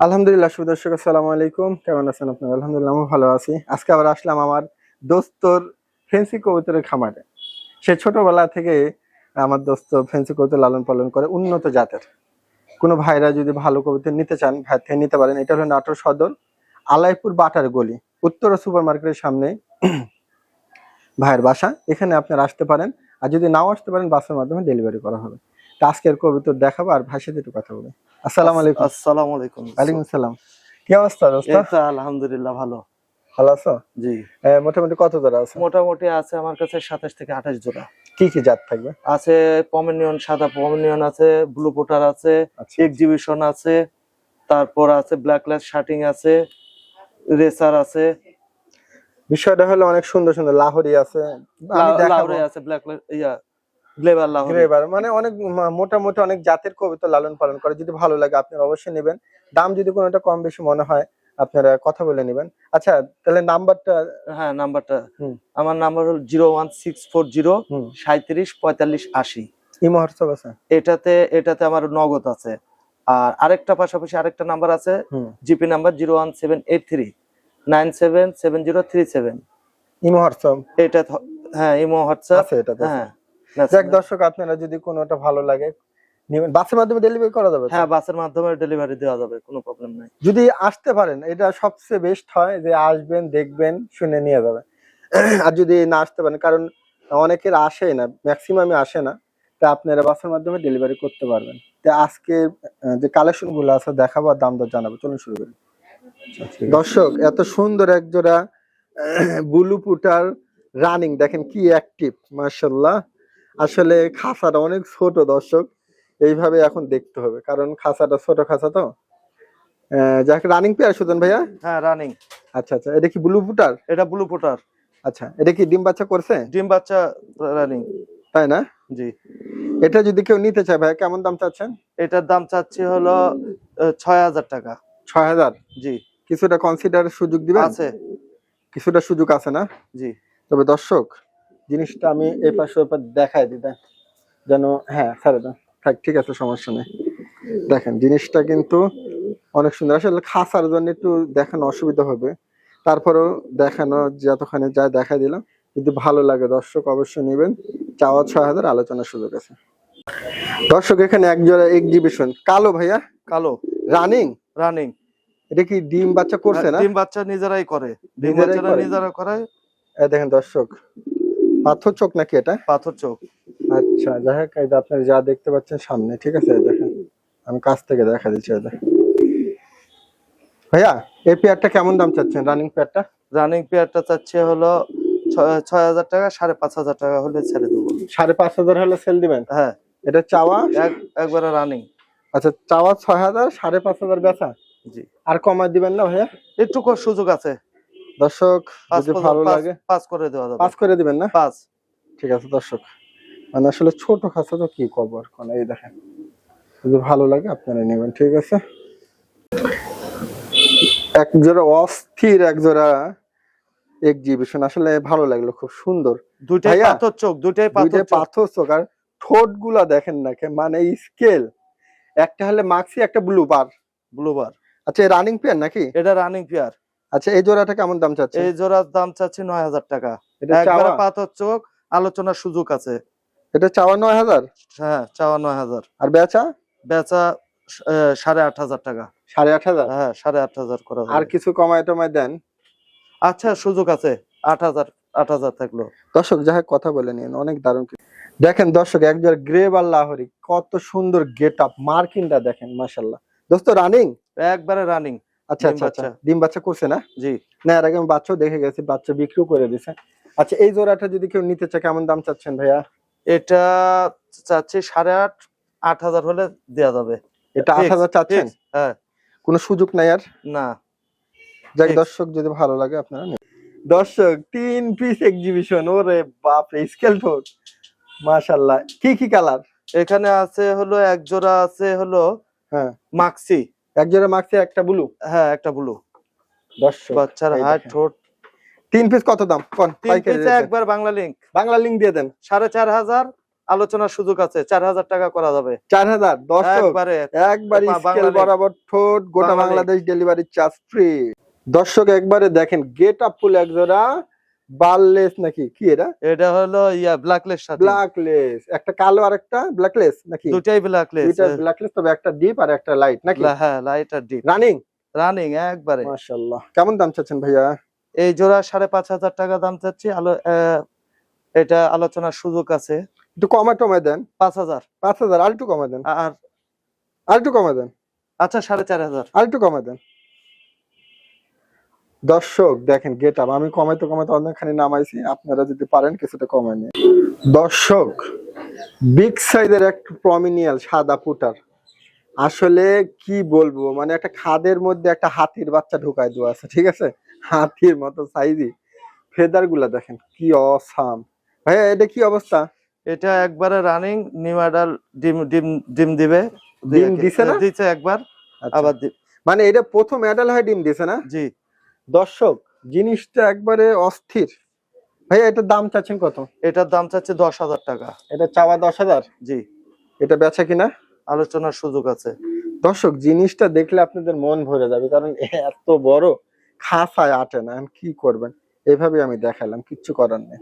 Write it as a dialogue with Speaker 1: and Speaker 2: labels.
Speaker 1: আলহামদুলিল্লাহ সুদর্শক আসসালামু আলাইকুম, কেমন আছেন আপনারা? আলহামদুলিল্লাহ আমি ভালো আছি। আজকে আবার আসলাম আমার দোস্তর ফেন্সি কবুতরের খামারে। সে ছোটবেলা থেকে আমার দোস্ত ফেন্সি কবুতর লালন পালন করে উন্নত জাতের। কোনো ভাইরা যদি ভালো কবুতর নিতে চান ভাই থেকে নিতে পারেন। এটা হলো নাটোর সদর আলাইপুর বাটার গলি, উত্তরা সুপার মার্কেটের সামনে ভাইয়ের বাসা। এখানে আপনারা আসতে পারেন, আর যদি নাও আসতে পারেন বাসের মাধ্যমে ডেলিভারি করা হবে। তা আজকের কবুতর দেখাবো আর ভাইয়ের সাথে একটু কথা বলি। আসসালামু আলাইকুম।
Speaker 2: আসসালামু আলাইকুম।
Speaker 1: ওয়ালাইকুম আসসালাম। কি অবস্থা দোস্ত?
Speaker 2: এই তো আলহামদুলিল্লাহ ভালো।
Speaker 1: ভালো আছো?
Speaker 2: জি।
Speaker 1: মোটামুটি কত জোড়া আছে?
Speaker 2: মোটামুটি আছে আমার কাছে 27 থেকে 28 জোড়া।
Speaker 1: কি কি জাত থাকবে?
Speaker 2: আছে পমেনিয়ন, সাদা পমেনিয়ন আছে, ব্লু পোটার আছে,
Speaker 1: আচ্ছা।
Speaker 2: এক্সিবিশন আছে, তারপর আছে ব্ল্যাক লেস শার্টিং আছে, রেসার আছে।
Speaker 1: বিষয়টা হলো অনেক সুন্দর সুন্দর লাহোরি আছে, আমি দেখাবো।
Speaker 2: লাহোরি আছে, ব্ল্যাক লেস গ্লেভার লাহোরি।
Speaker 1: গ্রেবার মানে অনেক মোটামুটি অনেক জাতের কবুতর লালন পালন করে। যদি ভালো লাগে আপনারা অবশ্যই নেবেন। দাম যদি কোনোটা কম বেশি মনে হয় আপনারা কথা বলে নেবেন। আচ্ছা তাহলে নাম্বারটা?
Speaker 2: হ্যাঁ নাম্বারটা আমার নাম্বার হলো 01640 37 45 80।
Speaker 1: ইমো হোয়াটসঅ্যাপ আছে?
Speaker 2: এটাতে আমার নগদ আছে। আর আরেকটা পাশাপাশি আরেকটা নাম্বার আছে, জিপি নাম্বার 01783 977037।
Speaker 1: ইমো হোয়াটসঅ্যাপ
Speaker 2: এটা হ্যাঁ ইমো হোয়াটসঅ্যাপ
Speaker 1: আছে এটাতে?
Speaker 2: হ্যাঁ।
Speaker 1: যাক দর্শক, আপনারা যদি কোনোটা ভালো লাগে নেবেন। বাসের মাধ্যমে ডেলিভারি করা যাবে?
Speaker 2: হ্যাঁ বাসের মাধ্যমে ডেলিভারি দেওয়া যাবে, কোনো প্রবলেম নাই।
Speaker 1: যদি আসতে পারেন এটা সবচেয়ে বেস্ট হয়, যে আসবেন দেখবেন শুনে নিয়ে যাবেন। আর যদি না আসতে পারেন, কারণ অনেকের আসে না, ম্যাক্সিমামে আসে না, তা আপনারা বাসের মাধ্যমে ডেলিভারি করতে পারবেন। তা আজকে যে কালেকশন গুলো আছে দেখাবো আর দাম দর জানাবো। চলুন শুরু করি। দর্শক এত সুন্দর এক জোড়া ব্লু পুটার রানিং দেখেন, কি অ্যাক্টিভ মাশাআল্লাহ। আসলে খাঁচাটা অনেক ছোট দর্শক, এইভাবে এখন দেখতে হবে, কারণ খাঁচাটা ছোট খাঁচা তো। যাক রানিং পেয়ার সুজন ভাইয়া?
Speaker 2: হ্যাঁ রানিং।
Speaker 1: আচ্ছা আচ্ছা, এটা কি ব্লু পুটার?
Speaker 2: এটা ব্লু পোটার।
Speaker 1: আচ্ছা, এটা কি ডিম বাচ্চা করছে?
Speaker 2: ডিম বাচ্চা রানিং।
Speaker 1: তাই না?
Speaker 2: জি।
Speaker 1: এটা যদি কেউ নিতে চায় ভাইয়া কেমন দাম চাচ্ছেন?
Speaker 2: এটার দাম চাচ্ছি হলো 6000 টাকা।
Speaker 1: 6000?
Speaker 2: জি।
Speaker 1: কিছুটা কনসিডার সুযোগ দিবেন?
Speaker 2: আছে,
Speaker 1: কিছুটা সুযোগ আছে না?
Speaker 2: জি।
Speaker 1: তবে দর্শক জিনিসটা আমি এই পাশে ওই পাশে দেখাই দিই যেন। হ্যাঁ ছাড়ে দাও, থাক, ঠিক আছে, সমস্যা নেই। দেখেন জিনিসটা কিন্তু অনেক সুন্দর। আসলে খাসার জন্য একটু দেখানো অসুবিধা হবে, তারপরেও দেখানো যতখানি যায় দেখাই দিলাম। যদি ভালো লাগে দর্শক অবশ্যই নেবেন। চাওয়া 6000, আলোচনার সুযোগ আছে। দর্শক এখানে এক জোড়া এক্সিবিশন কালো ভাইয়া,
Speaker 2: কালো
Speaker 1: রানিং।
Speaker 2: রানিং।
Speaker 1: এটা কি ডিম বাচ্চা করছে না?
Speaker 2: ডিম বাচ্চা নিজেরাই করে, ডিম বাচ্চারা নিজেরা করে।
Speaker 1: দেখেন দর্শক, পাথর চোখ নাকি এটা?
Speaker 2: পাথর চোখ।
Speaker 1: আচ্ছা যাই হোক, এই যে আপনারা যা দেখতে পাচ্ছেন সামনে, ঠিক আছে? দেখেন আমি কাছ থেকে দেখা দিচ্ছি। ভাইয়া এই পেয়ারটা কেমন দাম চাচ্ছেন? রানিং পেয়ারটা?
Speaker 2: রানিং পেয়ারটা চাচ্ছে হলো 6000 টাকা, 5500 টাকা হলে ছেড়ে দেবো।
Speaker 1: 5500 হলে সেল দিবেন?
Speaker 2: হ্যাঁ।
Speaker 1: এটা চাওয়া
Speaker 2: একবারে রানিং।
Speaker 1: আচ্ছা, চাওয়া 6000, 5500 বেচা।
Speaker 2: জি।
Speaker 1: আর কমায় দিবেন না ভাইয়া?
Speaker 2: একটু সুযোগ আছে
Speaker 1: দর্শক, যদি ভালো লাগে
Speaker 2: 5 করে দেওয়া যাবে।
Speaker 1: 5 করে দিবেন না?
Speaker 2: 5।
Speaker 1: ঠিক আছে দর্শক, মানে আসলে ছোট খাঁচা তো কি করবো আর কোন। এই দেখেন যদি ভালো লাগে আপনারা নেবেন, ঠিক আছে? এক জোড়া অস্থির, এক জোড়া এক্সিবিশন, আসলে ভালো লাগলো, খুব সুন্দর।
Speaker 2: দুইটাই পাথর চোখ, দুইটাই
Speaker 1: পাথর চোখ। আর ঠোঁট গুলা দেখেন না, মানে স্কেল। একটা হলে মাক্সি, একটা ব্লুবার। আচ্ছা রানিং পেয়ার নাকি?
Speaker 2: এটা রানিং পেয়ার।
Speaker 1: আচ্ছা এই জোড়াটা কেমন দাম চাচ্ছে?
Speaker 2: এই জোড়ার দাম চাচ্ছি 9000 টাকা। একবারে পাথর চোখ, আলোচনার সুযোগ আছে।
Speaker 1: এটা চাওয়া 9000?
Speaker 2: হ্যাঁ চাওয়া 9000।
Speaker 1: আর বেচা?
Speaker 2: বেচা 8500 টাকা।
Speaker 1: 8500?
Speaker 2: হ্যাঁ 8500 করা যাবে।
Speaker 1: আর কিছু কমায় টমায় দেন?
Speaker 2: আচ্ছা সুযোগ আছে, 8000 থাকলো।
Speaker 1: দর্শক যাই হোক কথা বলে নিন, অনেক দারুণ। দেখেন দর্শক একজন গ্রেভার লাহোরি, কত সুন্দর গেট আপ, মার্কিংটা দেখেন মাশাআল্লাহ। দোস্ত রানিং?
Speaker 2: একবারে রানিং।
Speaker 1: আচ্ছা আচ্ছা আচ্ছা, ডিম বাচ্চা করছে না?
Speaker 2: জি
Speaker 1: না, এর আগে আমি বাচ্চাও দেখে গেছি, বাচ্চা বিক্রিও করে দিছে। আচ্ছা এই জোড়াটা যদি কেউ নিতে চায় কেমন দাম চাচ্ছেন ভাইয়া?
Speaker 2: এটা চাচ্ছি 8500, 8000 হলে দেয়া যাবে।
Speaker 1: এটা 8000 চাচ্ছেন?
Speaker 2: হ্যাঁ।
Speaker 1: কোনো সুযোগ নাই আর?
Speaker 2: না।
Speaker 1: যাক দর্শক যদি ভালো লাগে আপনারা নেবেন। দর্শক 3 পিস এক্সিবিশন, ওরে বাপ রে, স্কেল ঠোঁট মাশাআল্লাহ। কি কি কালার?
Speaker 2: এখানে আছে হলো এক জোড়া আছে হলো
Speaker 1: হ্যাঁ
Speaker 2: মাক্সি,
Speaker 1: এক জোড়া মাক্সি, একটা ব্লু।
Speaker 2: হ্যাঁ একটা ব্লু।
Speaker 1: দর্শক
Speaker 2: বাচ্চার হাত ঠোঁট।
Speaker 1: 3 পিস কত দাম কোন?
Speaker 2: 3 পিস একবার বাংলা লিংক।
Speaker 1: বাংলা লিংক দিয়ে দেন।
Speaker 2: 4500 আলোচনার সুযোগ আছে, 4000 টাকা করা যাবে।
Speaker 1: 4000 দর্শক
Speaker 2: একবারে
Speaker 1: একবার স্কেল
Speaker 2: বাংলাদেশ।
Speaker 1: বরাবর ঠোঁট, গোটা
Speaker 2: Bangladesh.
Speaker 1: Bangladesh delivery charge free. দর্শক একবারে দেখেন গেট আপ ফুল এক জোড়া বারলেস নাকি কি এটা?
Speaker 2: এটা হলো ব্ল্যাকলেস সাথে।
Speaker 1: ব্ল্যাকলেস, একটা কালো আর একটা ব্ল্যাকলেস নাকি?
Speaker 2: দুটাই ব্ল্যাকলেস।
Speaker 1: দুইটা ব্ল্যাকলেস, তবে একটা ডিপ আর একটা লাইট নাকি?
Speaker 2: হ্যাঁ, লাইট আর ডিপ।
Speaker 1: রানিং
Speaker 2: রানিং একবারে।
Speaker 1: মাশাআল্লাহ। কেমন দাম চাচ্ছেন ভাইয়া?
Speaker 2: এই জোড়া 5500 টাকা দাম চাচ্ছি। এটা আলোচনার সুযোগ আছে।
Speaker 1: একটু কমায় দেন।
Speaker 2: 5000।
Speaker 1: 5000 আর একটু কমায় দেন।
Speaker 2: আর
Speaker 1: আর একটু কমায় দেন।
Speaker 2: আচ্ছা 4500।
Speaker 1: আর একটু কমায় দেন। দর্শক দেখেন গেট আপ, আমি কমাইতে অনেকখানি নামাইছি, আপনারা যদি পারেন কিছুটা কমায় নিন। দর্শক বিগ সাইজের একটা প্রমিনিয়াল সাদা পুটার, আসলে কি বলবো, মানে একটা খাদের মধ্যে একটা হাতির বাচ্চা ঢুকায় দেওয়া আছে, ঠিক আছে? হাতির মতো সাইজই, ফেদার গুলা দেখেন কি অসাম। ভাইয়া এটা কি অবস্থা?
Speaker 2: এটা একবারে রানিং নিউ অ্যাডাল ডিম ডিম ডিম দিবে।
Speaker 1: ডিম দিছে না?
Speaker 2: দিছে একবার।
Speaker 1: আচ্ছা।
Speaker 2: আবার
Speaker 1: মানে এটা প্রথম অ্যাডাল হয় ডিম দিছে না?
Speaker 2: জি।
Speaker 1: দর্শক জিনিসটা একবারে অস্থির। ভাইয়া এটার দাম চাচ্ছেন কত?
Speaker 2: এটার দাম চাচ্ছে 10000 টাকা।
Speaker 1: এটা চাওয়া 10,000?
Speaker 2: জি।
Speaker 1: এটা বেচা কিনা?
Speaker 2: আলোচনার সুযোগ আছে।
Speaker 1: দর্শক জিনিসটা দেখলে আপনাদের মন ভরে যাবে, কারণ এত বড় খাসায় আটে না, কি করবেন, এভাবে আমি দেখালাম, কিচ্ছু করার নেই।